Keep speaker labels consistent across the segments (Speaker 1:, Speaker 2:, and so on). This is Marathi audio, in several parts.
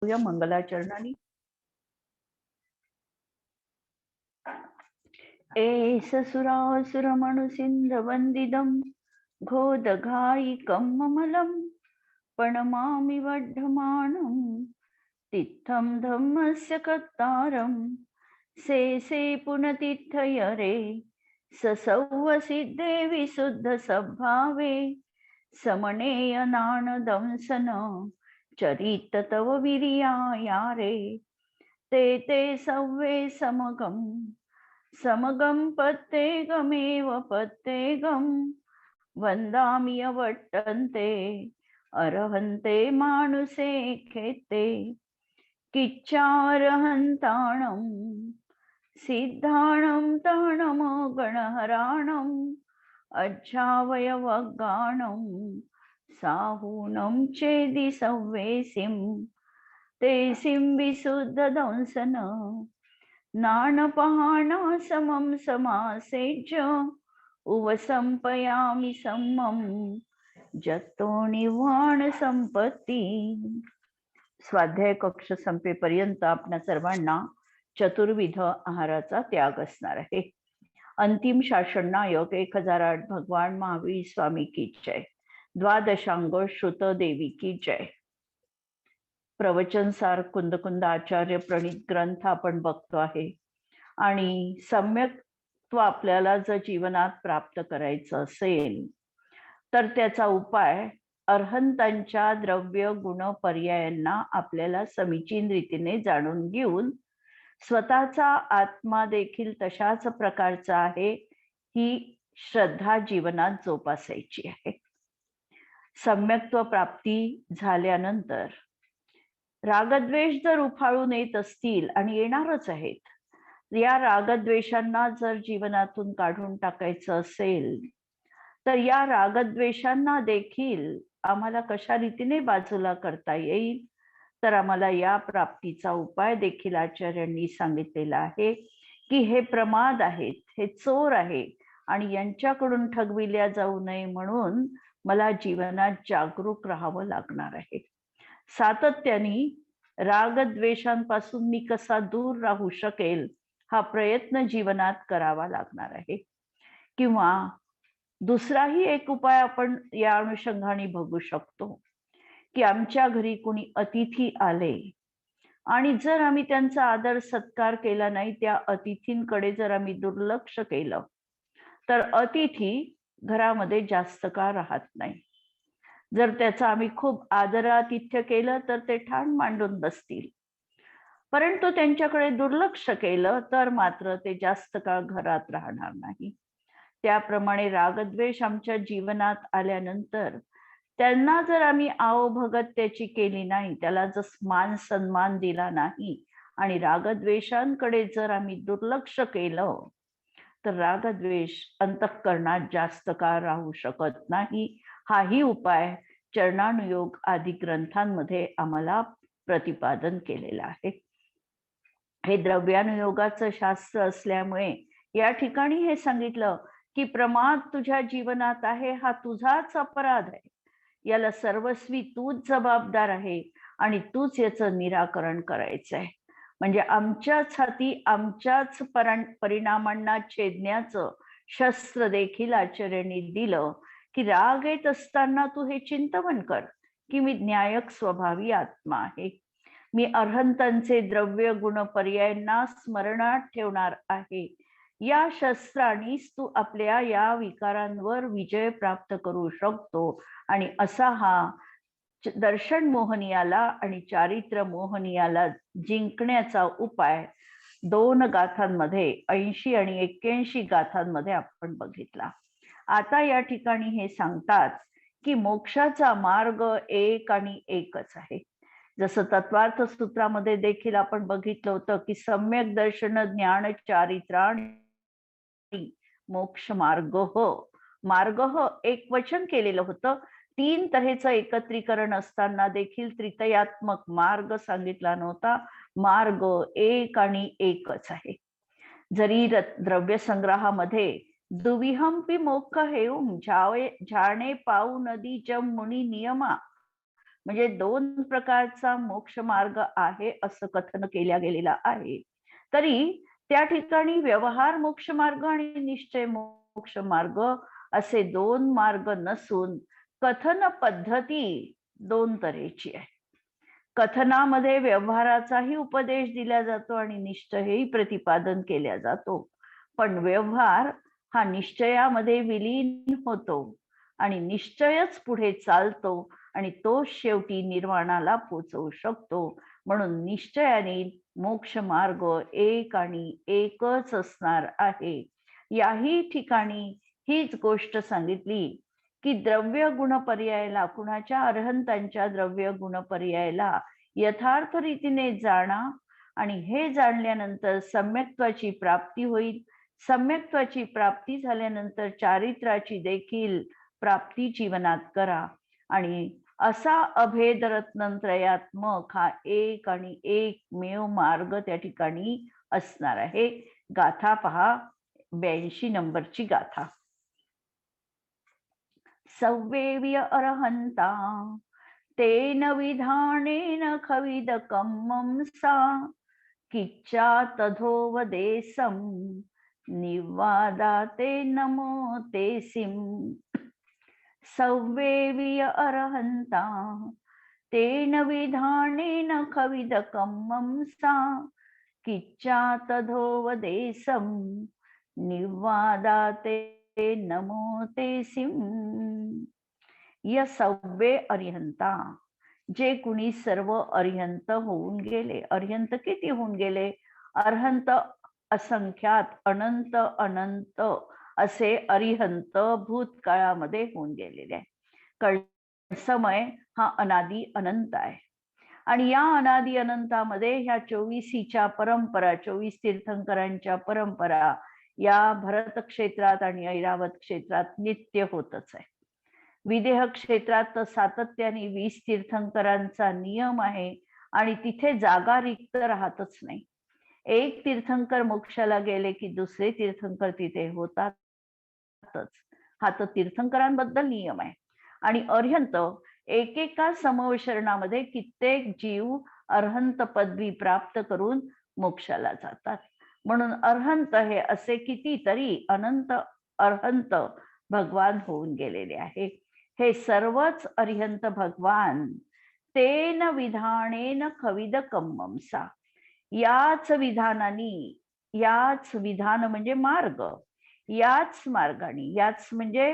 Speaker 1: या मंगलाचरणाने एस सुरासुर मनुसिंद्र वंदिदम घोदघायिकं ममलं प्रणमामि वर्धमानं तित्थं धम्मस्य कर्तारं से पुनतिथयरे ससौवसिद्धे विशुद्ध सद्भावे समनेय नानदंसन चरित तव वीर्यायारे ते सव्वे समगं पत्तेगमेव पत्तेगं वन्दामि अवट्टन्ते अर्हन्ते मानुषे खेते किच्चार्हन्ताणं सिद्धाणं ताणमो गणहराणं अज्झावयवगाणं साहूनं चेदि सव्वेसिं ते सिं विशुद्धदंसन नानपहाणा समं समासेज्य उवसंपयामि सम्मं जतो निर्वाण संपत्ती। स्वाध्याय कक्ष संपेपर्यंत आपल्या सर्वांना चतुर्विध आहाराचा त्याग असणार आहे। अंतिम शासन नायक 1008 भगवान महावीर स्वामी की जय। द्वादशांग श्रुत देवी की जय। प्रवचनसार कुंदकुंद आचार्य प्रणीत ग्रंथ आपण बघतो आहे आणि सम्यक्त्व आपल्याला जर जीवनात प्राप्त करायचं असेल तर त्याचा उपाय अर्हंतांच्या द्रव्य गुण पर्यायांना आपल्याला समीचीन रीतीने जाणून घेऊन स्वतःचा आत्मा देखील तशाच प्रकारचा आहे ही श्रद्धा जीवनात जोपासायची आहे। सम्यक्त्व प्राप्ती झाल्यानंतर रागद्वेष जर उफाळून येत असतील आणि येणारच आहेत, या रागद्वेषांना जर जीवनातून काढून टाकायचं असेल तर या रागद्वेषांना देखील आम्हाला कशा रीतीने बाजूला करता येईल तर आम्हाला या प्राप्तीचा उपाय देखील आचार्यांनी सांगितलेला आहे की हे प्रमाद आहेत, हे चोर आहे आणि यांच्याकडून ठगविल्या जाऊ नये म्हणून मला जीवनात जागरूक राहावं लागणार आहे। सातत्याने रागद्वेषांपासून मी कसा दूर राहू शकेल हा प्रयत्न जीवनात करावा लागणार आहे। किंवा दुसराही एक उपाय आपण या अनुषंगाने बघू शकतो की आमच्या घरी कोणी अतिथी आले आणि जर आम्ही त्यांचा आदर सत्कार केला नाही, त्या अतिथींकडे जर आम्ही दुर्लक्ष केलं तर अतिथी घरामध्ये जास्त काळ राहत नाही। जर त्याचा आम्ही खूप आदरातिथ्य केलं तर ते ठाण मांडून बसतील, परंतु त्यांच्याकडे दुर्लक्ष केलं तर मात्र ते जास्त काळ घरात राहणार नाही। त्याप्रमाणे रागद्वेष आमच्या जीवनात आल्यानंतर त्यांना जर आम्ही आवभगत त्याची केली नाही, त्याला जर मान सन्मान दिला नाही आणि रागद्वेषांकडे जर आम्ही दुर्लक्ष केलं तर रागद्वेष अंतःकरणात जास्त काळ राहू शकत नाही। हाही उपाय चरणानुयोग आदी ग्रंथांमध्ये आम्हाला प्रतिपादन केलेला आहे। हे द्रव्यानुयोगाचं शास्त्र असल्यामुळे या ठिकाणी हे सांगितलं की प्रमाद तुझ्या जीवनात आहे हा तुझाच अपराध आहे, याला सर्वस्वी तूच जबाबदार आहे आणि तूच याचं निराकरण करायचं आहे। म्हणजे आमच्याच हाती आमच्याच परिणामांना छेदण्याचं शस्त्र देखील आचार्यांनी दिलं की राग येत असताना तू हे चिंतन कर की मी न्यायक स्वभावी आत्मा आहे, मी अर्हंतांचे द्रव्य गुण पर्यायांना स्मरणात ठेवणार आहे। या शस्त्रानेच तू आपल्या या विकारांवर विजय प्राप्त करू शकतो आणि असा हा दर्शन मोहनीयाला आणि चारित्र्य मोहनीयाला जिंकण्याचा उपाय 2 गाथांमध्ये 80 आणि 81 गाथांमध्ये आपण बघितला। आता या ठिकाणी हे सांगतात की मोक्षाचा मार्ग एक आणि एकच आहे। जसं तत्वार्थ सूत्रामध्ये देखील आपण बघितलं होतं की सम्यक दर्शन ज्ञान चारित्राणी मोक्ष मार्ग एक वचन केलेलं होतं। 3 तऱ्हेचं एकत्रीकरण असताना देखील त्रितयात्मक मार्ग सांगितला नव्हता। मार्ग एक आणि एकच आहे। जरी द्रव्य संग्रहामध्ये दुविहंपी मोक्ष हेऊम झाणे पाऊ नदी जम मुनी नियमा म्हणजे 2 प्रकारचा मोक्ष मार्ग आहे असं कथन केल्या गेलेला आहे. तरी त्या ठिकाणी व्यवहार मोक्ष मार्ग आणि निश्चय मोक्ष मार्ग असे 2 मार्ग नसून कथन पद्धती 2 तऱ्हेची आहे. कथनामध्ये व्यवहाराचाही उपदेश दिला जातो आणि निश्चयही प्रतिपादन केला जातो. पण व्यवहार हा निश्चयामध्ये विलीन होतो आणि निश्चयच पुढे चालतो आणि तो शेवटी निर्वाणाला पोचवू शकतो. म्हणून निश्चयाने मोक्ष मार्ग एक आणि एकच असणार आहे. याही ठिकाणी हीच गोष्ट सांगितली की द्रव्य गुण पर्यायाला, कुणाच्या अरहंतांच्या द्रव्य गुण पर्यायाला यथार्थ रीतीने जाणा आणि हे जाणल्यानंतर सम्यक्त्वाची प्राप्ती होईल. सम्यक्त्वाची प्राप्ती झाल्यानंतर चारित्र्याची देखील प्राप्ती जीवनात करा आणि असा अभेद रत्नत्रयात्मक हा एक आणि एकमेव मार्ग त्या ठिकाणी असणार आहे. गाथा पहा, 82 नंबरची गाथा. सव्वेव्य अरहंता तेन विधानेन खविदकं मंसा किच्चा तथोवदेशं निवादाते नमो तेसिं. सव्वेव्य अरहंता तेन विधानेन खविदकं मंसा किच्चा तथोवदेशं निवादाते नमो तेसिं. या सव्वे अरिहंता, जे कुणी सर्व अरिहंत होऊन गेले. अरिहंत किती होऊन गेले? अरहंत असंख्यात, अनंत अनंत असे अरिहंत भूतकाळामध्ये होऊन गेलेले आहे. समय हा अनादी अनंत आहे आणि या अनादी अनंतामध्ये ह्या 24च्या परंपरा, 24 तीर्थंकरांच्या परंपरा या भरत क्षेत्रात आणि ऐरावत क्षेत्रात नित्य होतच आहे. विदेह क्षेत्रात तर सातत्याने 20 तीर्थंकरांचा नियम आहे आणि तिथे जागा रिक्त राहतच नाही. एक तीर्थंकर मोक्षाला गेले की दुसरे तीर्थंकर तिथे होतातच. हा तर तीर्थंकरांबद्दल नियम आहे. आणि अरिहंत एकेका समवशरणामध्ये कित्येक जीव अरहंत पदवी प्राप्त करून मोक्षाला जातात. म्हणून अरहंत हे असे कितीतरी अनंत अरहंत भगवान होऊन गेलेले आहे. हे सर्वच अरिहंत भगवान तेन विधानेन खविदकं मंसा, याच विधानाने, याच विधान म्हणजे मार्ग, याच मार्गाने, याच म्हणजे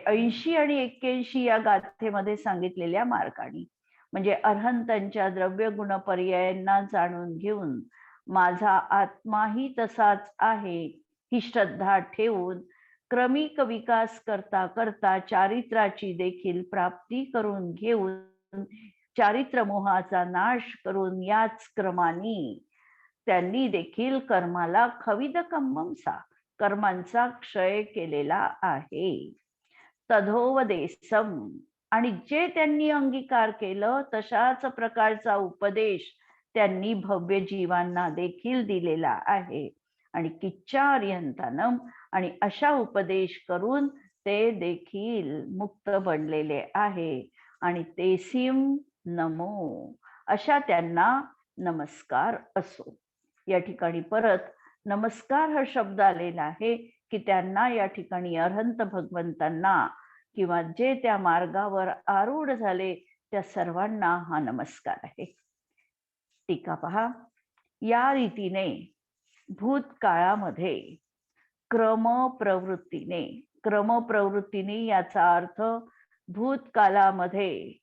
Speaker 1: 80 आणि 81 या गाथेमध्ये सांगितलेल्या मार्गाने, म्हणजे अरहंतांच्या द्रव्य गुण पर्यायांना जाणून घेऊन माझा आत्माही तसाच आहे ही श्रद्धा ठेवून क्रमिक विकास करता करता चारित्र्याची देखील प्राप्ती करून घेऊन चारित्र मोहाचा नाश करून याच क्रमाने त्यांनी देखील कर्माला खविदकं मंसा, कर्मांचा क्षय केलेला आहे. तथोवदेशम, आणि जे त्यांनी अंगीकार केलं तशाच प्रकारचा उपदेश त्यांनी भव्य जीवांना देखील दिलेला आहे. आणि किच्चा अरिहंतानम, आणि अशा उपदेश करून ते देखील मुक्त बनलेले आहे. आणि तेसिम नमो, अशा त्यांना नमस्कार असो. या ठिकाणी परत नमस्कार हा शब्द आलेला आहे की त्यांना या ठिकाणी अरहंत भगवंतांना किंवा जे त्या मार्गावर आरूढ झाले त्या सर्वांना हा नमस्कार आहे. टीका पहा. या रीतीने भूतकाळामध्ये क्रमप्रवृत्तीने, क्रमप्रवृत्तीने याचा अर्थ भूतकालामध्ये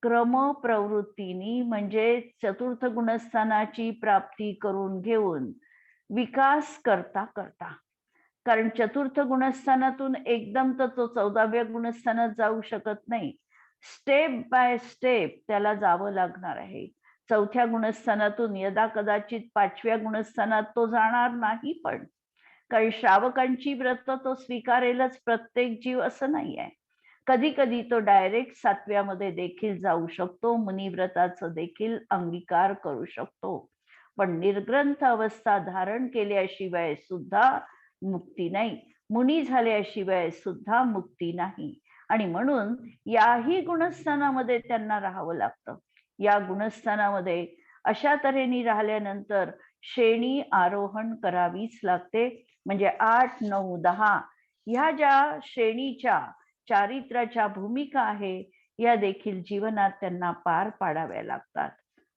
Speaker 1: क्रमप्रवृत्तीने म्हणजे चतुर्थ गुणस्थानाची प्राप्ती करून घेऊन विकास करता करता, कारण चतुर्थ गुणस्थानातून एकदम तर तो 14व्या गुणस्थानात जाऊ शकत नाही. स्टेप बाय स्टेप त्याला जावं लागणार आहे. 4थ्या गुणस्थानातून यदा कदाचित 5व्या गुणस्थानात तो जाणार नाही. पण कारण श्रावकांची व्रत तो स्वीकारेलच प्रत्येक जीव असं नाही आहे. कधी कधी तो डायरेक्ट 7व्यामध्ये देखील जाऊ शकतो, मुनिव्रताचं देखील अंगीकार करू शकतो. पण निर्ग्रंथ अवस्था धारण केल्याशिवाय सुद्धा मुक्ती नाही, मुनी झाल्याशिवाय सुद्धा मुक्ती नाही. आणि म्हणून याही गुणस्थानामध्ये त्यांना राहावं लागतं. या गुणस्थानामध्ये अशा तऱ्हेने राहिल्यानंतर श्रेणी आरोहण करावीच लागते. म्हणजे 8, 9, 10 ह्या ज्या श्रेणीच्या चारित्र्याच्या भूमिका आहे या देखील जीवनात त्यांना पार पाडाव्या लागतात.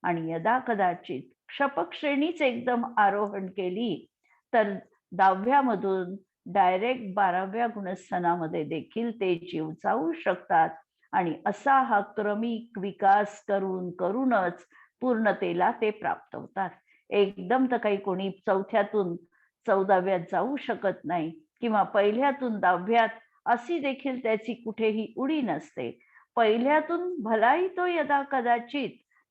Speaker 1: आणि यदा कदाचित क्षपक श्रेणीच एकदम आरोहण केली तर 10व्या मधून डायरेक्ट 12व्या गुणस्थानामध्ये देखील ते जीव जाऊ शकतात. आणि असा हा क्रमिक विकास करूनच पूर्णतेला ते प्राप्त होतात. एकदम तर काही कोणी 4थ्यातून 14व्यात जाऊ शकत नाही किंवा पहिल्यातून 10व्यात अशी देखील त्याची कुठेही उडी नसते. पहिल्यातून भलाही तो यदा कदाचित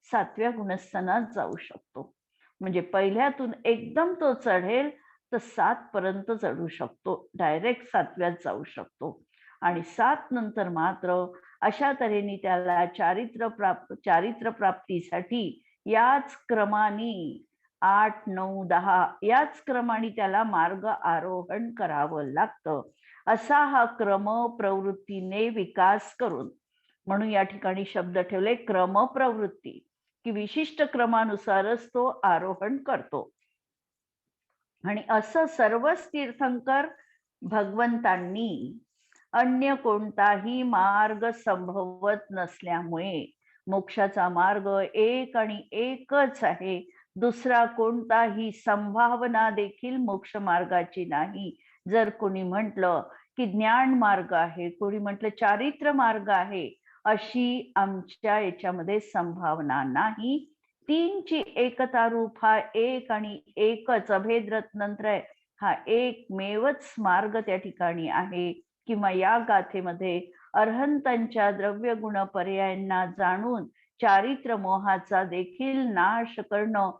Speaker 1: 7व्या गुणस्थानात जाऊ शकतो. म्हणजे पहिल्यातून एकदम तो चढेल तर 7 पर्यंत चढू शकतो, डायरेक्ट 7व्यात जाऊ शकतो. आणि 7 नंतर मात्र अशा तऱ्हेने त्याला चारित्र्य प्राप्तीसाठी याच क्रमाने 8, 9, 10 याच क्रमाने त्याला मार्ग आरोहण करावं लागतं. असा हा क्रम प्रवृत्तीने विकास करून, म्हणून या ठिकाणी शब्द ठेवले क्रम प्रवृत्ती, की विशिष्ट क्रमानुसारच तो आरोहण करतो. आणि असं सर्वच तीर्थंकर भगवंतांनी अन्य कोणताही मार्ग संभवत नसल्यामुळे, मोक्षाचा मार्ग एक आणि एकच आहे, दुसरा कोणताही संभावना देखील मोक्ष मार्गाची नाही. जर कोणी म्हटलं की ज्ञान मार्ग आहे, कोणी म्हटलं चारित्र्य मार्ग आहे, अशी आमच्या याच्यामध्ये संभावना नाही. 3ची एकता रूप हा एक आणि एकच अभेद रत्नत्रय हा एकमेवच मार्ग त्या ठिकाणी आहे. किंवा या गाथेमध्ये अरहंतांच्या द्रव्य गुण पर्यायांना जाणून चारित्र्य मोहाचा देखील नाश करणं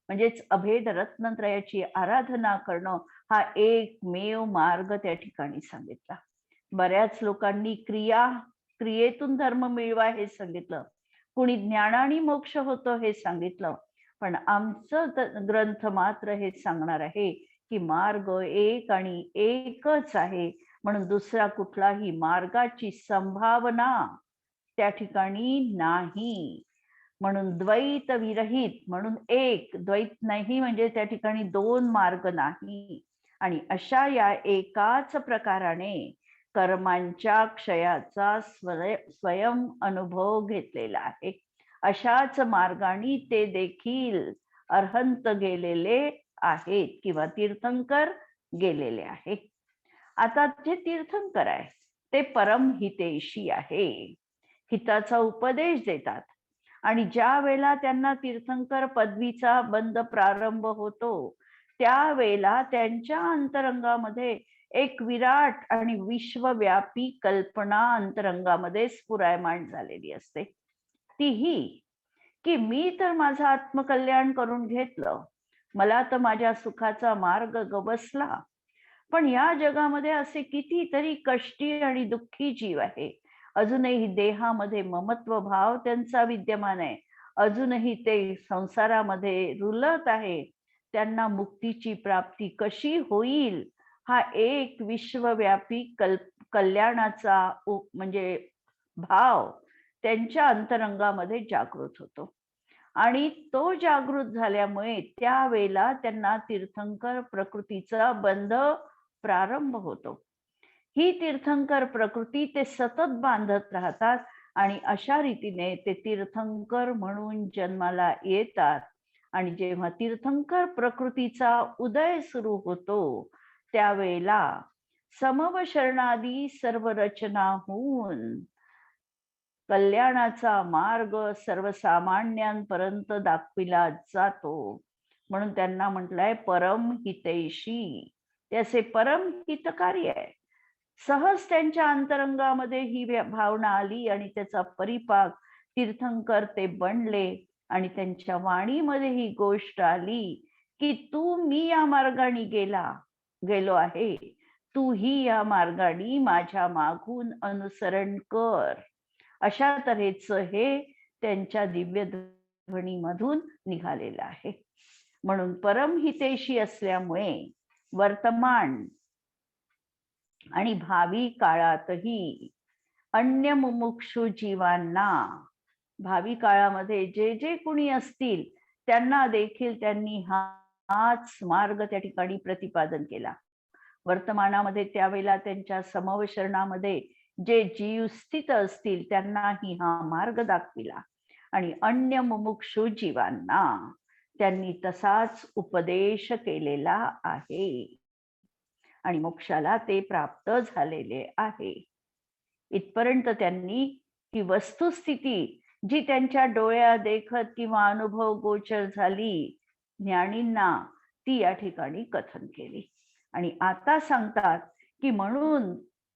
Speaker 1: म्हणजेच अभेद रत्नत्रयाची आराधना करणं हा एकमेव मार्ग त्या ठिकाणी सांगितला. बऱ्याच लोकांनी क्रियेतून धर्म मिळवा हे सांगितलं, कुणी ज्ञानाने मोक्ष होतो हे सांगितलं. पण आमचं ग्रंथ मात्र हे सांगणार आहे की मार्ग एक आणि एकच आहे, म्हणून दुसरा कुठलाही मार्गाची संभावना त्या ठिकाणी नाही. म्हणून द्वैत विरहित, म्हणून एक द्वैत नाही म्हणजे त्या ठिकाणी 2 मार्ग नाही. आणि अशा या एकाच प्रकाराने कर्मांच्या क्षयाचा स्वयं अनुभव घेतलेला आहे. अशाच मार्गाने ते देखील अरहंत गेलेले आहेत किंवा तीर्थंकर गेलेले आहेत. आता जे तीर्थंकर आहे ते परमहितेशी आहे, हिताचा उपदेश देतात. आणि ज्या वेळेला त्यांना तीर्थंकर पदवीचा बंद प्रारंभ होतो त्यावेळेला त्यांच्या अंतरंगामध्ये एक विराट आणि विश्वव्यापी कल्पना अंतरंगामध्ये स्फुरायमान झालेली असते. तीही की मी तर माझं आत्मकल्याण करून घेतलं, मला तर माझ्या सुखाचा मार्ग गवसला, पण या जगामध्ये असे कितीतरी कष्टी आणि दुःखी जीव आहे. अजूनही देहामध्ये ममत्व भाव त्यांचा विद्यमान आहे, अजूनही ते संसारामध्ये रुलत आहे. त्यांना मुक्तीची प्राप्ती कशी होईल हा एक विश्वव्यापी कल्याणाचा म्हणजे भाव त्यांच्या अंतरंगामध्ये जागृत होतो. आणि तो जागृत झाल्यामुळे त्यावेळेला त्यांना तीर्थंकर प्रकृतीचा बंध प्रारंभ होतो. ही तीर्थंकर प्रकृती ते सतत बांधत राहतात आणि अशा रीतीने ते तीर्थंकर म्हणून जन्माला येतात. आणि जेव्हा तीर्थंकर प्रकृतीचा उदय सुरू होतो त्यावेळेला समव शरणादी सर्व रचना होऊन कल्याणाचा मार्ग सर्वसामान्यांपर्यंत दाखविला जातो. म्हणून त्यांना म्हटलंय परम हितैषी, त्याचे परम हितकारी आहे. सहज त्यांच्या अंतरंगामध्ये ही भावना आली आणि त्याचा परिपाक तीर्थंकर ते बनले. आणि त्यांच्या वाणीमध्ये ही गोष्ट आली की मी या मार्गाने गेलो आहे, तूही या मार्गाने माझ्या मागून अनुसरण कर. अशा तऱ्हेचं हे त्यांच्या दिव्य ध्वनीमधून निघालेलं आहे. म्हणून परमहितेशी असल्यामुळे वर्तमान आणि भावी काळातही अन्य मुमुक्षु जीवांना, भावी काळामध्ये जे जे कुणी असतील त्यांना देखील त्यांनी हाच मार्ग त्या ठिकाणी प्रतिपादन केला. वर्तमानामध्ये त्यावेळेला त्यांच्या समवशरणामध्ये जे जीव स्थित असतील त्यांनाही हा मार्ग दाखविला आणि अन्य मुमुक्षु जीवांना त्यांनी तसाच उपदेश केलेला आहे आणि मोक्षाला ते प्राप्त झालेले आहे. इथपर्यंत त्यांनी ही वस्तुस्थिती जी त्यांच्या डोळ्या देखत किंवा अनुभव गोचर झाली ज्ञानींना, ती या ठिकाणी कथन केली आणि आता सांगतात की म्हणून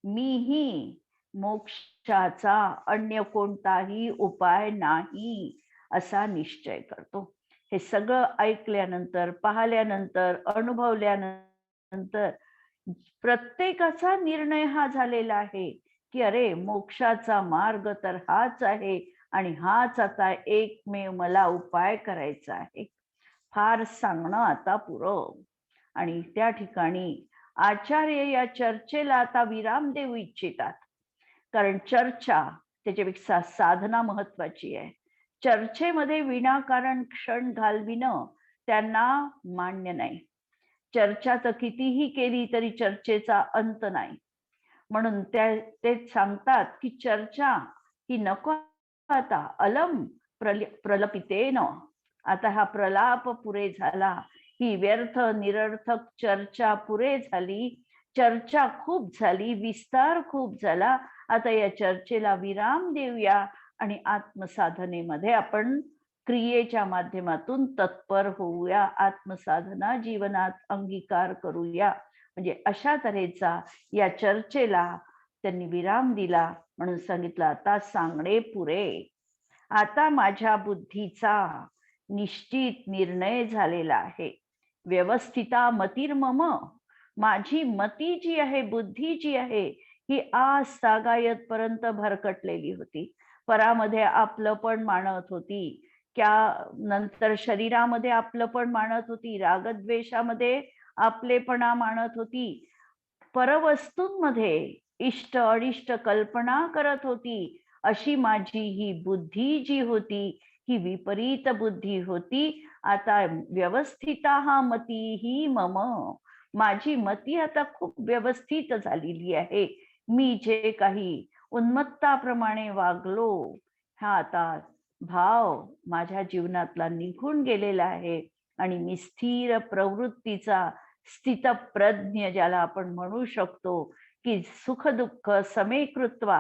Speaker 1: मीही मोक्षाचा अन्य कोणताही उपाय नाही असा निश्चय करतो. हे सगळं ऐकल्यानंतर, पाहिल्यानंतर, अनुभवल्यानंतर प्रत्येकाचा निर्णय हा झालेला आहे की अरे मोक्षाचा मार्ग तर हाच आहे आणि हाच आता एकमेव मला उपाय करायचा आहे. फार सांगणं आता पुरं. आणि त्या ठिकाणी आचार्य या चर्चेला आता विराम देऊ इच्छितात, कारण चर्चा त्याच्यापेक्षा साधना महत्वाची आहे. चर्चेमध्ये विनाकारण क्षण घालविणं त्यांना मान्य नाही. चर्चा तर कितीही केली तरी चर्चेचा अंत नाही. म्हणून ते सांगतात की चर्चा ही नको आता, अलम प्रलपितेन, आता हा प्रलाप पुरे झाला, ही व्यर्थ निरर्थक चर्चा पुरे झाली. चर्चा खूप झाली, विस्तार खूप झाला. आता या चर्चेला विराम देऊया आणि आत्मसाधनेमध्ये आपण क्रियेच्या माध्यमातून तत्पर होऊया, आत्मसाधना जीवनात अंगीकार करूया. म्हणजे अशा तऱ्हेचा या चर्चेला त्यांनी विराम दिला. म्हणून सांगितलं आता सांगणे पुरे. आता माझ्या बुद्धीचा निश्चित निर्णय झालेला आहे. व्यवस्थिता मतिर्मम, माझी मती जी आहे, बुद्धी जी आहे, ही आज तागायत पर्यंत भरकटलेली होती. परामध्ये आपलं पण मानत होती, त्या नंतर शरीरामध्ये आपलं पण मानत होती, रागद्वेषामध्ये आपलेपणा मानत होती, परवस्तूंमध्ये इष्ट अनिष्ट कल्पना करत होती. अशी माझी ही बुद्धी जी होती, ही विपरीत बुद्धी होती. आता व्यवस्थिता हा मती ही मम, माझी मती आता खूप व्यवस्थित झालेली आहे. मी जे काही उन्मत्ताप्रमाणे वागलो, हा आता भाव माझ्या जीवनातला निघून गेलेला आहे आणि मी स्थिर प्रवृत्तीचा स्थितप्रज्ञ ज्याला आपण म्हणू शकतो की सुख दुःख समेकृत्वा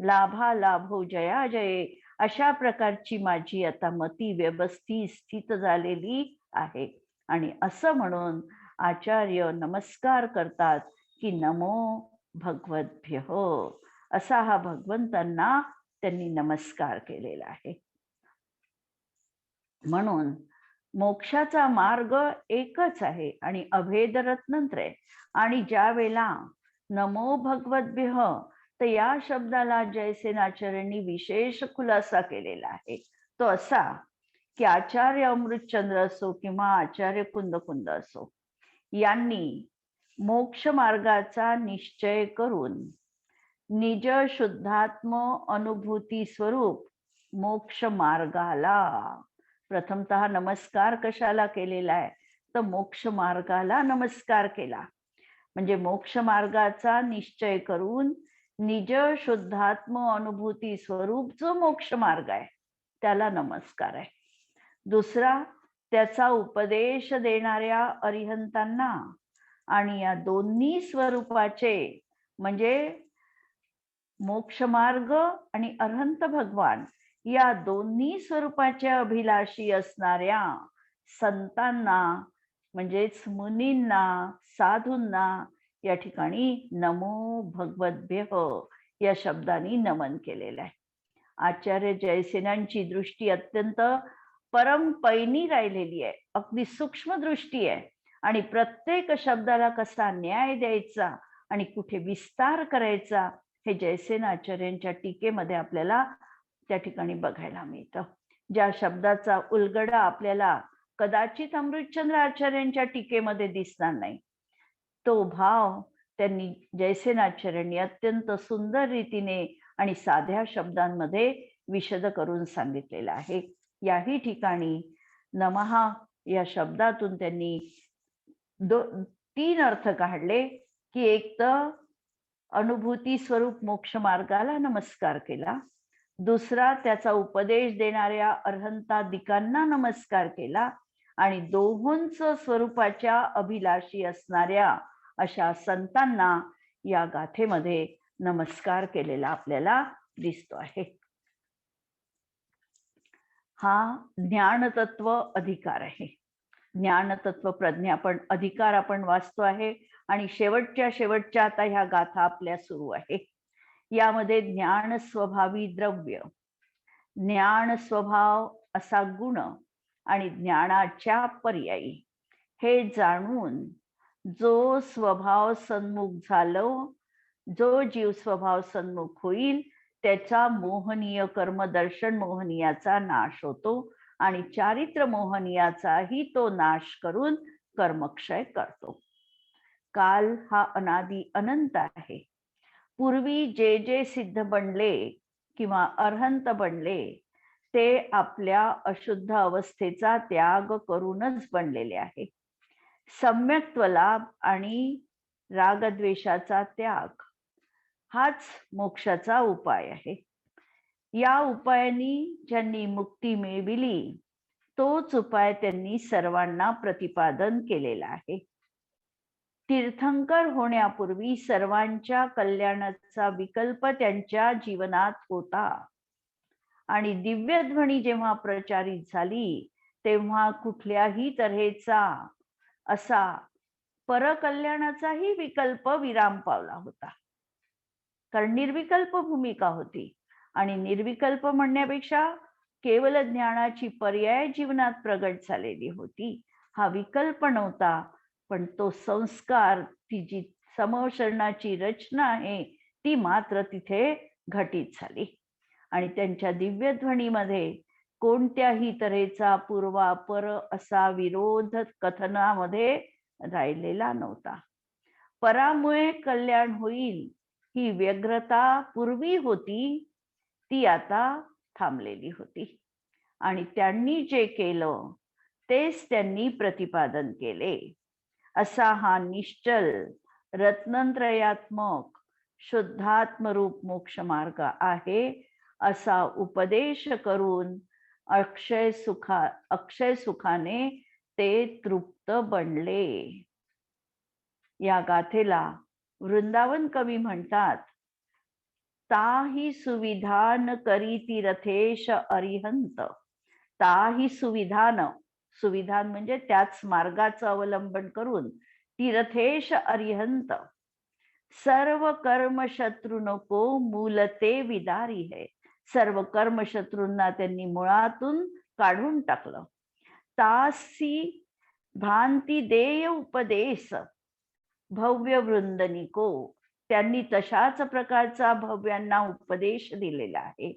Speaker 1: लाभा लाभो जया जये, अशा प्रकारची माझी आता मती व्यवस्थित स्थित झालेली आहे. आणि असं म्हणून आचार्य नमस्कार करतात की नमो भगवद्भ्यः, असा हा भगवंतांना त्यांनी नमस्कार केलेला आहे. म्हणून मोक्षाचा मार्ग एकच आहे आणि अभेदरत्नंत्र आहे. आणि ज्या वेळेला नमो भगवद्भ्यः, तर या शब्दाला जयसेनाचार्यांनी विशेष खुलासा केलेला आहे. तो असा की आचार्य अमृतचंद्र असो किंवा आचार्य कुंदकुंद असो, यांनी मोक्ष मार्गाचा निश्चय करून निज शुद्धात्म अनुभूती स्वरूप मोक्ष मार्गाला प्रथमतः नमस्कार कशाला केलेला आहे, तर मोक्ष मार्गाला नमस्कार केला. म्हणजे मोक्ष मार्गाचा निश्चय करून निज शुद्धात्म अनुभूती स्वरूप जो मोक्ष मार्ग आहे त्याला नमस्कार आहे. दुसरा, त्याचा उपदेश देणाऱ्या अरिहंतांना आणि या दोन्ही स्वरूपाचे म्हणजे मोक्ष मार्ग आणि अरहंत भगवान या दोन्ही स्वरूपाचे अभिलाषी असणाऱ्या संतांना म्हणजेच मुनींना, साधूंना या ठिकाणी नमो भगवद्भ्यः या शब्दाने नमन केलेलं आहे. आचार्य जयसेनांची दृष्टी अत्यंत परमपैनी राहिलेली आहे, अगदी सूक्ष्म दृष्टी आहे आणि प्रत्येक शब्दाला कसा न्याय द्यायचा आणि कुठे विस्तार करायचा हे जयसेनाचार्यांच्या टीकेमध्ये आपल्याला त्या ठिकाणी बघायला मिळतं. ज्या शब्दाचा उलगडा आपल्याला कदाचित अमृतचंद्र आचार्यांच्या टीकेमध्ये दिसणार नाही, तो भाव त्यांनी जयसेनाचार्यांनी अत्यंत सुंदर रीतीने आणि साध्या शब्दांमध्ये विशद करून सांगितलेलं आहे. याही ठिकाणी नमहा या शब्दातून त्यांनी 3 अर्थ काढले, की एक तर अनुभूती स्वरूप मोक्ष मार्गाला नमस्कार केला, दुसरा त्याचा उपदेश देणाऱ्या अर्हंतादिकांना नमस्कार केला आणि दोहोंच स्वरूपाच्या अभिलाषी असणाऱ्या अशा संतांना या गाथेमध्ये नमस्कार केलेला आपल्याला दिसतो आहे. हा ज्ञानतत्व अधिकार आहे. ज्ञानतत्व प्रज्ञा पण अधिकार आपण वाचतो आहे आणि शेवटच्या आता ह्या गाथा आपल्या सुरू आहे. यामध्ये ज्ञान स्वभावी द्रव्य, ज्ञान स्वभाव असा गुण आणि ज्ञानाच्या पर्यायी हे जाणून जो स्वभाव सन्मुख झालो, जो जीव स्वभाव सन्मुख होईल त्याचा मोहनीय कर्मदर्शन मोहनीयाचा नाश होतो आणि चारित्र मोहनीयाचाही तो नाश करून कर्मक्षय करतो. काल हा अनादी अनंत आहे. पूर्वी जे जे सिद्ध बनले किंवा अर्हंत बनले ते आपल्या अशुद्ध अवस्थेचा त्याग करूनच बनलेले आहे. सम्यक्त्व लाभ आणि रागद्वेषाचा त्याग हाच मोक्षाचा उपाय आहे. या उपायाने ज्यांनी मुक्ती मिळविली तोच उपाय त्यांनी सर्वांना प्रतिपादन केलेला आहे. तीर्थंकर होण्यापूर्वी सर्वांच्या कल्याणाचा विकल्प त्यांच्या जीवनात होता आणि दिव्यध्वनी जेव्हा प्रचारित झाली तेव्हा कुठल्याही तऱ्हेचा असा परकल्याणाचाही विकल्प विराम पावला होता. कारण निर्विकल्प भूमिका होती आणि निर्विकल्प म्हणण्यापेक्षा केवळ ज्ञानाची पर्याय जीवनात प्रगट झालेली होती. हा विकल्प नव्हता, पण तो संस्कार, ती जी समशरणाची रचना आहे ती मात्र तिथे घटित झाली आणि त्यांच्या दिव्यध्वनीमध्ये कोणत्याही तऱ्हेचा पूर्वापर असा विरोध कथनामध्ये राहिलेला नव्हता. परामुळे कल्याण होईल ही व्यग्रता पूर्वी होती ती आता थांबलेली होती आणि त्यांनी जे केलं तेच त्यांनी प्रतिपादन केले. असा हा निश्चल रत्नत्रयात्मक शुद्धात्मरूप मोक्ष मार्ग आहे असा उपदेश करून अक्षय सुखाने ते तृप्त बनले. या गाथेला वृंदावन कवी म्हणतात, ताही सुविधान करी तीर्थेश अरिहंत. ताही सुविधान म्हणजे त्याच मार्गाचं अवलंबन करून तीर्थेश अरिहंत सर्व कर्म शत्रु नको मूलते विदारी है. सर्व कर्म शत्रूंना त्यांनी मुळातून काढून टाकलं. तासी भांती देय उपदेश भव्य वृंदनिको. त्यांनी तशाच प्रकारचा भव्यांना उपदेश दिलेला आहे.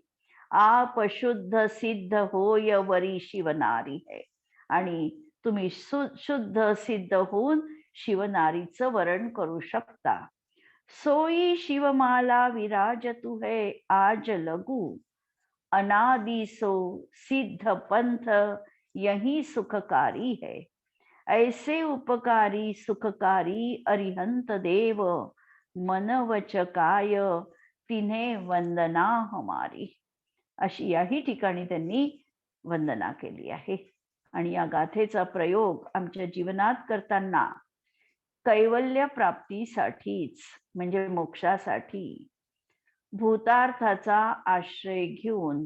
Speaker 1: आप शुद्ध सिद्ध होय वरी शिवनारी है. आणि तुम्ही शुद्ध सिद्ध होऊन शिवनारीचं वरण करू शकता. सोई शिवमाला विराज तू है आज लघु. अनादि सो सिद्ध पंथ यही सुखकारी है. ऐसे उपकारी सुखकारी अरिहंत देव मन वच काय तिन्हे वंदना हमारी. अशी याही ठिकाणी त्यांनी वंदना केली आहे. आणि या गाथेचा प्रयोग आमच्या जीवनात करताना कैवल्य प्राप्तीसाठीच म्हणजे मोक्षासाठी भूतार्थाचा आश्रय घेऊन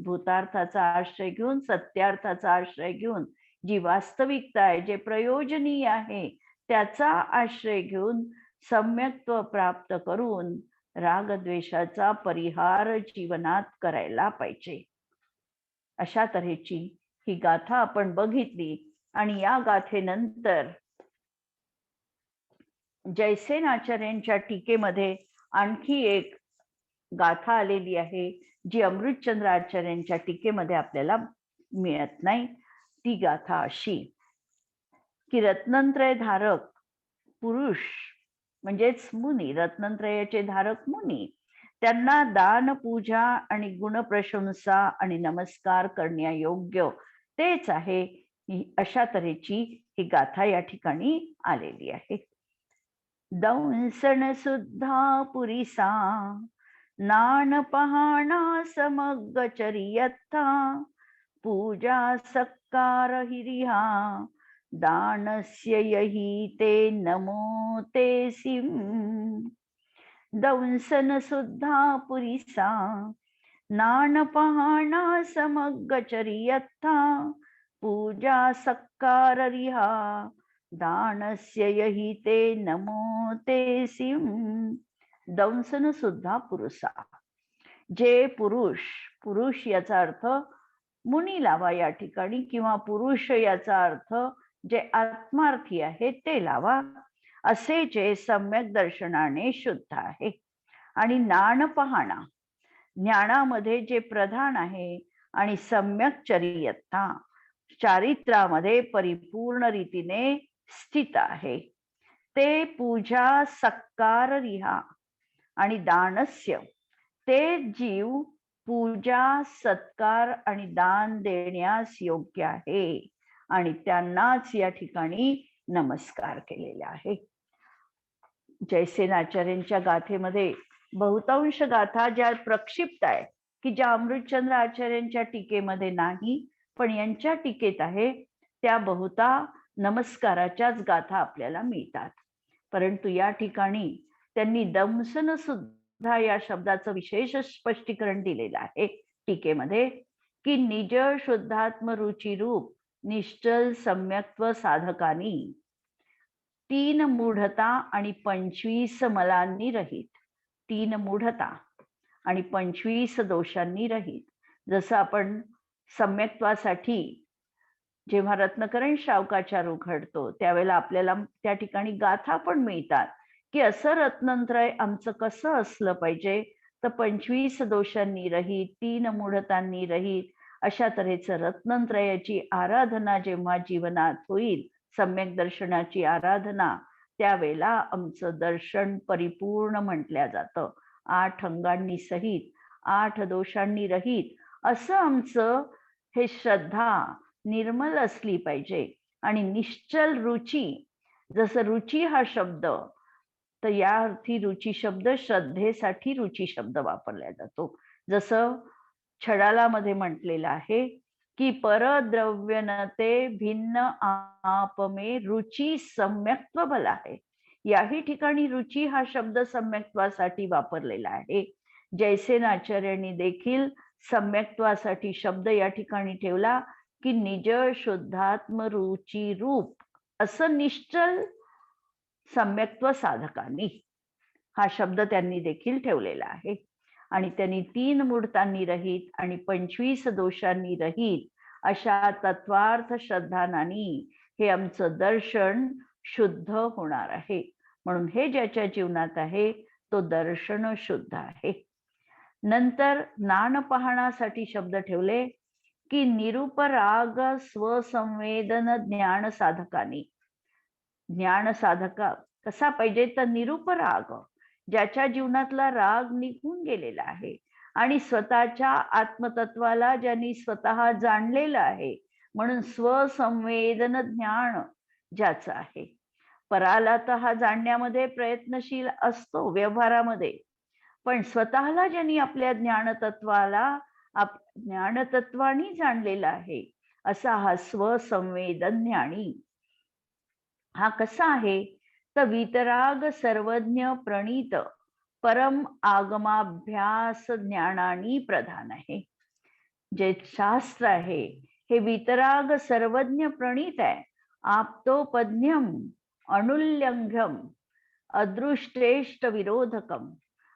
Speaker 1: सत्यार्थाचा आश्रय घेऊन जी वास्तविकता आहे, जे प्रयोजनीय आहे त्याचा आश्रय घेऊन सम्यक्त्व प्राप्त करून रागद्वेषाचा परिहार जीवनात करायला पाहिजे. अशा तऱ्हेची ही गाथा आपण बघितली. आणि या गाथेनंतर जयसेन आचार्यांच्या टीकेमध्ये आणखी एक गाथा आलेली आहे जी अमृतचंद्र आचार्यांच्या टीकेमध्ये आपल्याला मिळत नाही. ती गाथा अशी की रत्नत्रय धारक पुरुष म्हणजेच मुनी, रत्नत्रयाचे धारक मुनी, त्यांना दान, पूजा आणि गुणप्रशंसा आणि नमस्कार करण्यायोग्य तेच आहे, अशा तऱ्हेची ही गाथा या ठिकाणी आलेली आहे. दंसन सुद्धा पुरीसा नान पहाणा समग्र चरियत्था पूजा सत्कार हिरिहा दानस्य यही ते नमो ते सिम. दंसन सुद्धा पुरीसा नान पहाणा समग्र चरियत्था पूजा सत्कार रिहा दानस्य यही ते नमो ते सिम. दंसन सुद्धा पुरुषा, जे पुरुष याचा अर्थ मुनी लावा या ठिकाणी, किंवा पुरुष याचा अर्थ जे आत्मार्थी आहे ते लावा, असे जे सम्यक दर्शनाने शुद्ध आहे. आणि नान पहाणा, ज्ञानामध्ये जे प्रधान आहे, आणि सम्यक चरियत्ता, चारित्र्यामध्ये परिपूर्ण रीतीने स्थित आहे, ते पूजा सत्कार रिहा आणि दानस्य, ते जीव पूजा सत्कार आणि दान देण्यास योग्य आहे, आणि त्यांनाच या ठिकाणी नमस्कार केलेला आहे. जयसेनाचार्यांच्या गाथेमध्ये बहुतांश गाथा ज्या प्रक्षिप्त आहे, की ज्या अमृतचंद्र आचार्यांच्या टीकेमध्ये नाही, पण यांच्या टीकेत आहे, त्या बहुता नमस्काराच्याच गाथा आपल्याला मिळतात. परंतु या ठिकाणी त्यांनी दंसन सुद्धा या शब्दाचं विशेष स्पष्टीकरण दिलेलं आहे टीकेमध्ये, की निज शुद्धात्म रुची रूप निश्चल सम्यक्त्व साधकानी 3 मूढता आणि 25 मलांनी रहित, 3 मूढता आणि 25 दोषांनी रहित. जसं आपण सम्यक्त्वासाठी जेव्हा रत्नकरण शावकाचार उघडतो त्यावेळेला आपल्याला त्या ठिकाणी गाथा पण मिळतात, की असं रत्नत्रय आमचं कसं असलं पाहिजे, तर 25 दोषांनी रहित, 3 मूढतांनी रहित, अशा तऱ्हेचं रत्नत्रयाची आराधना जेव्हा जीवनात होईल, सम्यक दर्शनाची आराधना, त्यावेळेला आमचं दर्शन परिपूर्ण म्हटल्या जातं. 8 अंगांनी सहित, 8 दोषांनी रहित असं आमचं हे श्रद्धा निर्मल असली पाहिजे. आणि निश्चल रुची, जसं रुची हा शब्द, तर या अर्थी रुची शब्द श्रद्धेसाठी रुची शब्द वापरला जातो. जसं छडाला मध्ये म्हटलेलं आहे, की परद्रव्य न ते भिन्न आपमे रुची सम्यक्त्व बल आहे. याही ठिकाणी रुची हा शब्द सम्यक्त्वासाठी वापरलेला आहे. जयसेनाचार्यांनी देखील सम्यक्त्वासाठी शब्द या ठिकाणी ठेवला, की निज शुद्धात्म रुची रूप असं निश्चल सम्यक्त्व साधकांनी, हा शब्द त्यांनी देखील ठेवलेला आहे. आणि त्यांनी 3 मूढतांनी रहित आणि 25 दोषांनी रहित अशा तत्वार्थ श्रद्धानानी हे आमचं दर्शन शुद्ध होणार आहे. म्हणून हे ज्याच्या जीवनात आहे तो दर्शन शुद्ध आहे. नंतर नान पाहण्यासाठी शब्द ठेवले, की निरुपराग स्वसंवेदन ज्ञान साधकानी. ज्ञान साधका कसा पाहिजे, तर निरुपराग, ज्याच्या जीवनातला राग निघून गेलेला आहे आणि स्वतःच्या आत्मतत्वाला ज्यांनी स्वतः जाणलेलं आहे, म्हणून स्वसंवेदन ज्ञान ज्याचं आहे. पराला तर हा जाणण्यामध्ये प्रयत्नशील असतो व्यवहारामध्ये, पण स्वतःला ज्यांनी आपल्या ज्ञानतत्वाला ज्ञानतत्वानी जाणलेला आहे, असा हा स्वसंवेदन ज्ञानी. हा कसा आहे, तर वितराग सर्वज्ञ प्रणीत परम आगमाभ्यास ज्ञानानी प्रधान आहे. जे शास्त्र आहे हे वितराग सर्वज्ञ प्रणीत आहे, आप्तोपज्ञम अनुल्लंघ्यम अदृष्टेष्ट विरोधकम,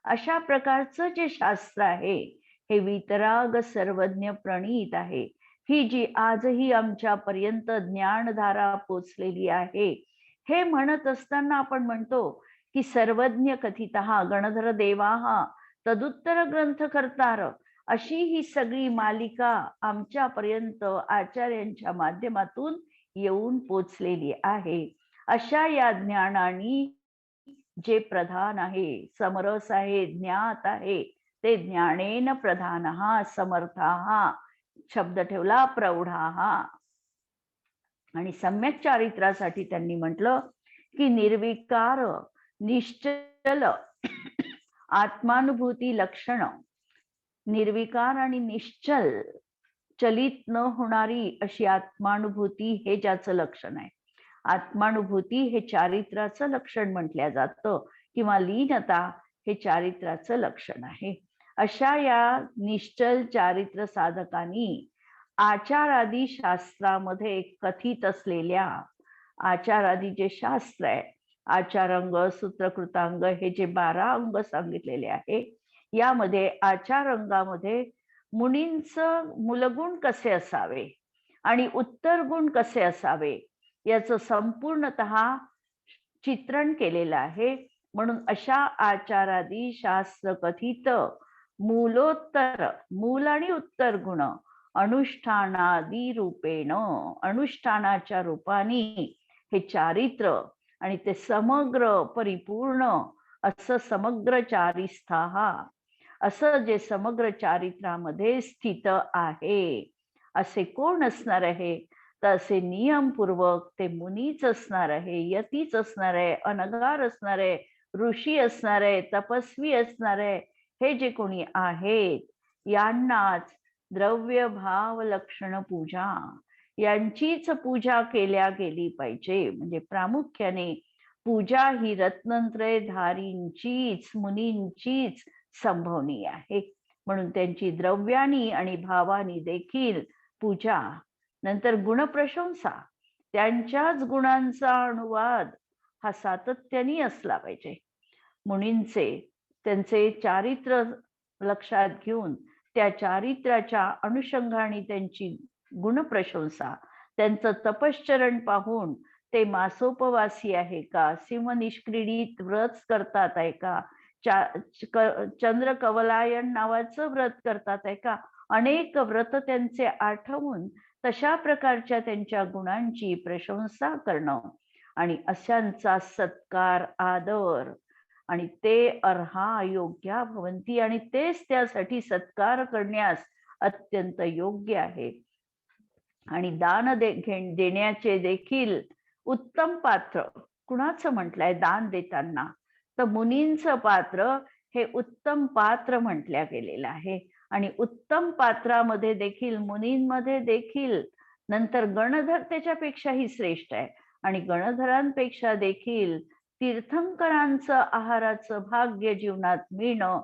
Speaker 1: अशा प्रकारचं जे शास्त्र आहे हे वितराग सर्वज्ञ प्रणीत आहे. ही जी आजही आमच्या पर्यंत ज्ञानधारा पोचलेली आहे, हे म्हणत असताना आपण म्हणतो की सर्वज्ञ कथितः गणधर देवाः तदुत्तर ग्रंथ करतार, अशी ही सगळी मालिका आमच्यापर्यंत आचार्यांच्या माध्यमातून येऊन पोचलेली आहे. अशा या ज्ञानानी जे प्रधान आहे, समरस आहे, ज्ञात आहे, ते ज्ञानेन प्रधानः समर्थाः, शब्द ठेवला प्रौढाः. आणि सम्यक चारित्र्यासाठी त्यांनी म्हटलं की निर्विकार निश्चल आत्मानुभूती लक्षण, निर्विकार आणि निश्चल, चलित न होणारी अशी आत्मानुभूती हे ज्याचं लक्षण आहे. आत्मानुभूती हे चारित्र्याचं लक्षण म्हटलं जातं किंवा लीनता हे चारित्र्याचं लक्षण आहे. अशा या निश्चल चारित्र साधकांनी आचारादी शास्त्रामध्ये कथित असलेल्या, आचारादी जे शास्त्र आहे, आचारांग सूत्रकृतांग हे जे 12 अंग सांगितलेले आहे, यामध्ये आचारांगामध्ये मुनींचं मूलगुण कसे असावे आणि उत्तर गुण कसे असावे याचं संपूर्णतः चित्रण केलेलं आहे. म्हणून अशा आचारादी शास्त्र कथित मूलोत्तर, मूल आणि उत्तर गुण अनुष्ठानादी रूपेण, अनुष्ठानाच्या रूपाने हे चारित्र आणि ते समग्र परिपूर्ण असं समग्र चारिस्थाहा, असं जे समग्र चारित्रामध्ये स्थित आहे, असे कोण असणार आहे? तर असे नियमपूर्वक ते मुनीच असणार आहे, यतीच असणार आहे, अनगार असणार आहे, ऋषी असणार आहे, तपस्वी असणार आहे. हे जे कोणी आहेत यांनाच द्रव्य भाव लक्षण पूजा, यांचीच पूजा केल्या गेली पाहिजे. म्हणजे प्रामुख्याने पूजा ही रत्नत्रय धारींचीच, मुनींचीच संभवनी आहे. म्हणून त्यांची द्रव्यानी आणि भावानी देखील पूजा. नंतर गुणप्रशंसा, त्यांच्याच गुणांचा अनुवाद हा सातत्याने असला पाहिजे. मुनींचे त्यांचे चारित्र लक्षात घेऊन त्या चारित्र्याच्या अनुषंगाने त्यांची गुणप्रशंसा, त्यांचं तपश्चरण पाहून ते मासोपवासी आहे का, सिंहनिष्क्रीडित व्रत करतात आहे का, चंद्र कवलायन नावाचं व्रत करतात आहे का, अनेक व्रत त्यांचे आठवून तशा प्रकारच्या त्यांच्या गुणांची प्रशंसा करणं आणि अशांचा सत्कार आदर, आणि ते अर्हा योग्या भवंती, आणि तेच त्यासाठी सत्कार करण्यास अत्यंत योग्य आहे. आणि दान देण्याचे देखील उत्तम पात्र कुणाचं म्हटलंय? दान देताना तर मुनींचं पात्र हे उत्तम पात्र म्हटल्या गेलेलं आहे. आणि उत्तम पात्रामध्ये देखील, मुनींमध्ये देखील, नंतर गणधर त्याच्यापेक्षाही श्रेष्ठ आहे. आणि गणधरांपेक्षा देखील तीर्थंकरांचं आहाराचं भाग्य जीवनात मिळणं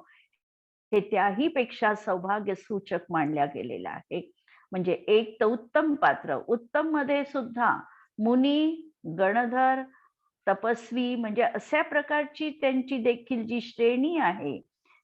Speaker 1: हे त्याही पेक्षा सौभाग्य सूचक मानल्या गेलेलं आहे. म्हणजे एक तर उत्तम पात्र, उत्तम मध्ये सुद्धा मुनी, गणधर, तपस्वी, म्हणजे अशा प्रकारची त्यांची देखील जी श्रेणी आहे,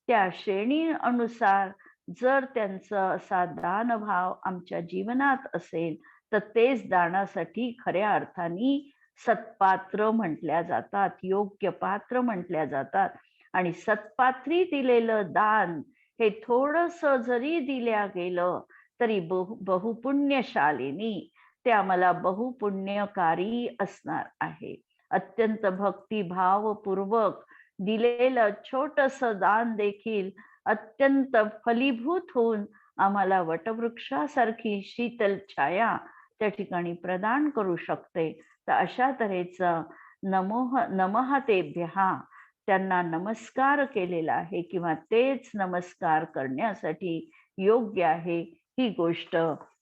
Speaker 1: त्या श्रेणी अनुसार जर त्यांचा असा दानभाव आमच्या जीवनात असेल तर तेच दानासाठी खऱ्या अर्थाने सत्पात्र म्हटल्या जातात, योग्य पात्र म्हटल्या जातात. आणि सत्पात्री दिलेलं दान हे थोडस जरी दिल्या गेलं तरी बहुपुण्यशालिनी, ते आम्हाला बहुपुण्यकारी असणार आहे. अत्यंत भक्तिभावपूर्वक दिलेलं छोटस दान देखील अत्यंत फलीभूत होऊन आम्हाला वटवृक्षासारखी शीतल छाया त्या ठिकाणी प्रदान करू शकते. तर अशा तऱ्हेचा नमः तेभ्यः, त्यांना नमस्कार केलेला आहे किंवा तेच नमस्कार करण्यासाठी योग्य आहे. ही गोष्ट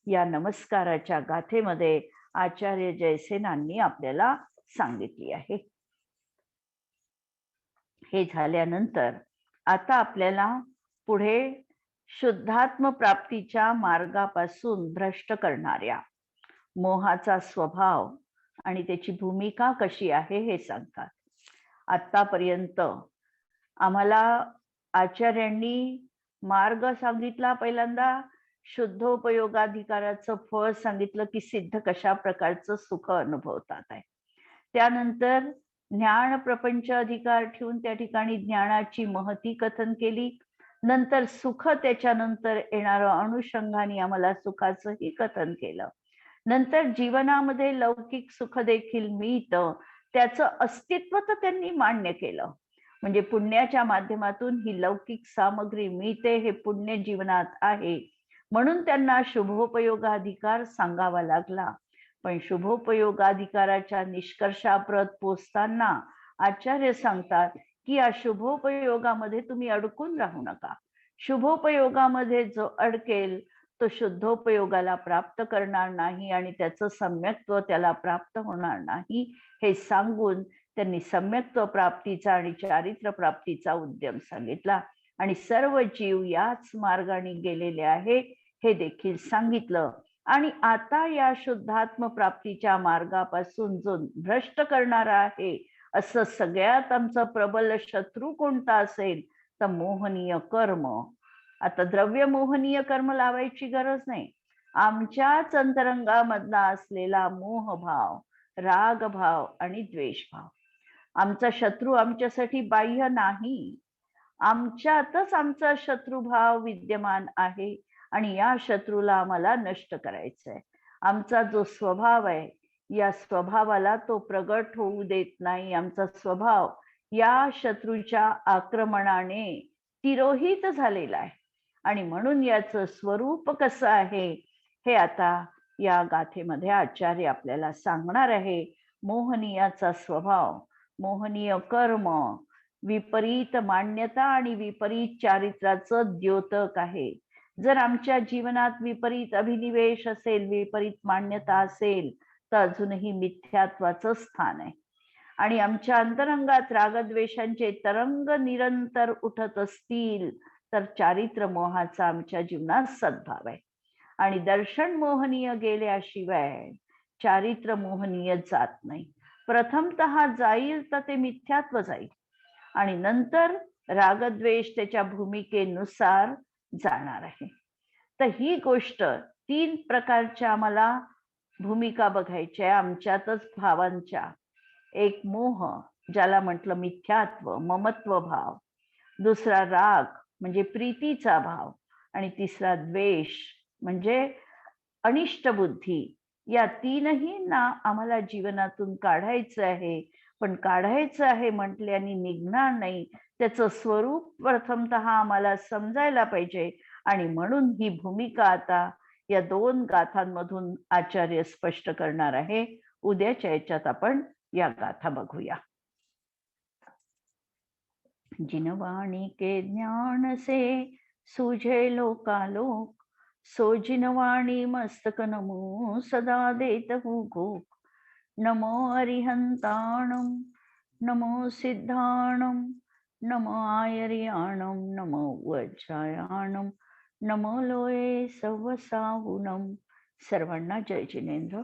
Speaker 1: या नमस्काराच्या गाथेमध्ये आचार्य जयसेनांनी आपल्याला सांगितली आहे. हे झाल्यानंतर आता आपल्याला पुढे शुद्धात्म प्राप्तीच्या मार्गापासून भ्रष्ट करणाऱ्या मोहाचा स्वभाव आणि त्याची भूमिका कशी आहे हे सांगतात. आतापर्यंत आम्हाला आचार्यांनी मार्ग सांगितला. पहिल्यांदा शुद्धोपयोगाधिकाराचं फळ सांगितलं की सिद्ध कशा प्रकारचं सुख अनुभवतात आहे. त्यानंतर ज्ञान प्रपंच अधिकार ठेवून त्या ठिकाणी ज्ञानाची महती कथन केली. नंतर सुख, त्याच्यानंतर येणारं अनुषंगाने आम्हाला सुखाचंही कथन केलं. नंतर जीवनामध्ये लौकिक सुख देखील मिळतं, त्याचं अस्तित्व तर त्यांनी मान्य केलं. म्हणजे पुण्याच्या माध्यमातून ही लौकिक सामग्री मिळते, हे पुण्य जीवनात आहे, म्हणून त्यांना शुभोपयोगाधिकार सांगावा लागला. पण शुभोपयोगाधिकाराच्या निष्कर्षाप्रत पोचताना आचार्य सांगतात की या शुभोपयोगामध्ये तुम्ही अडकून राहू नका. शुभोपयोगामध्ये जो अडकेल तो शुद्धोपयोगाला प्राप्त करणार नाही आणि त्याचं सम्यक्त्व त्याला प्राप्त होणार नाही, हे सांगून त्यांनी सम्यक्त्व प्राप्तीचा आणि चारित्र्य प्राप्तीचा उद्यम सांगितला. आणि सर्व जीव याच मार्गाने गेलेले आहे हे देखील सांगितलं. आणि आता या शुद्धात्म प्राप्तीच्या मार्गापासून जो भ्रष्ट करणारा आहे, असं सगळ्यात आमचा प्रबल शत्रू कोणता असेल तर मोहनीय कर्म. आता द्रव्य मोहनीय कर्म लावायची गरज नाही. आमच्याच अंतरंगामधला असलेला मोहभाव, रागभाव आणि द्वेषभाव. आमचा शत्रू आमच्यासाठी बाह्य नाही, आमच्यातच आमचा शत्रुभाव विद्यमान आहे आणि या शत्रूला आम्हाला नष्ट करायचंय. आमचा जो स्वभाव आहे, या स्वभावाला तो प्रगट होऊ देत नाही. आमचा स्वभाव या शत्रूच्या आक्रमणाने तिरोहित झालेला आहे. आणि म्हणून याचं स्वरूप कसं आहे हे आता या गाथेमध्ये आचार्य आपल्याला सांगणार आहे. मोहनीयाचा स्वभाव, मोहनीय कर्म, विपरीत मान्यता आणि विपरीत चारित्र्याचं द्योतक आहे. जर आमच्या जीवनात विपरीत अभिनिवेश असेल, विपरीत मान्यता असेल, तर अजूनही मिथ्यात्वाचं स्थान आहे. आणि आमच्या अंतरंगात रागद्वेषांचे तरंग निरंतर उठत असतील तर चारित्र्य मोहाचा आमच्या जीवनात सद्भाव आहे. आणि दर्शन मोहनीय गेल्याशिवाय चारित्र्य मोहनीय जात नाही. प्रथमतः जाईल तर ते मिथ्यात्व जाईल आणि नंतर रागद्वेष त्याच्या भूमिकेनुसार जाणार आहे. तर ही गोष्ट 3 प्रकारच्या आम्हाला भूमिका बघायच्या आमच्यातच भावांच्या. एक मोह, ज्याला म्हटलं मिथ्यात्व, ममत्व भाव. दुसरा राग म्हणजे प्रीतीचा भाव आणि तिसरा द्वेष म्हणजे अनिष्ट बुद्धी. या तीनही ना आम्हाला जीवनातून काढायचं आहे. पण काढायचं आहे म्हटल्याने निघणार नाही. त्याचं स्वरूप प्रथमतः आम्हाला समजायला पाहिजे. आणि म्हणून ही भूमिका आता या 2 गाथांमधून आचार्य स्पष्ट करणार आहे. उद्याच्या याच्यात आपण या गाथा बघूया. जिनवाणी के ज्ञान से सूझे लोकालोक, सो जिनवाणी मस्तक नमो सदा देत हूँ घोक. नमो अरिहंताणम, नमो सिद्धाणम, नमो आयर्याणम, नमो वज्रायाणम, नमो लोये सवसाहुनम. सर्वांना जय जिनेंद्र.